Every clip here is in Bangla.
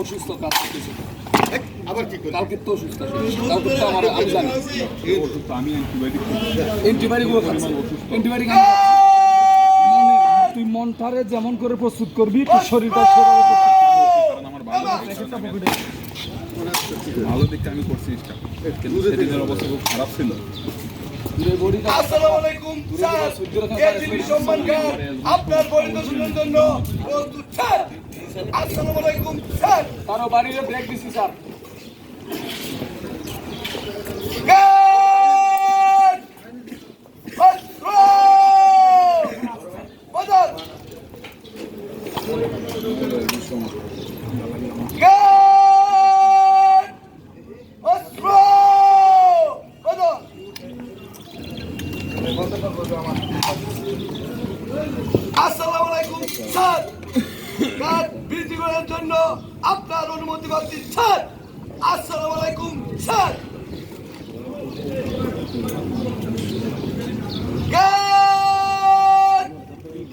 অসুস্থ কাজ করতেছে আবার কি করে কালকে তো অসুস্থ কালকে তো আমার আমি জানি অসুস্থ আমি অ্যান্টিবায়োটিক অ্যান্টিবায়োটিক তুই মনটারে যেমন করে প্রস্তুত করবি তোর শরীরটা সেভাবে প্রস্তুত কারণ আমার ভালো দিকটা আমি করছি কিন্তু সেদিনের অবস্থা খুব খারাপ ছিল। আসসালামু আলাইকুম স্যার এজিবি সম্মান গান আপনার পরিদর্শনের জন্য প্রস্তুত স্যার। আসসালামু আলাইকুম স্যার। কারো বাড়িতে ব্রেক দিছি স্যার। আসসালামু আলাইকুম স্যার গান বৃদ্ধি করার জন্য আপনার অনুমতি পাচ্ছি স্যার। আসসালামু আলাইকুম স্যার। গান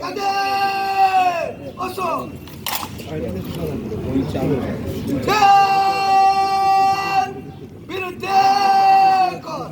কাদের ওসো গান বিরুদ্ধে কর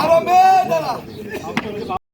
আরো মেয়ে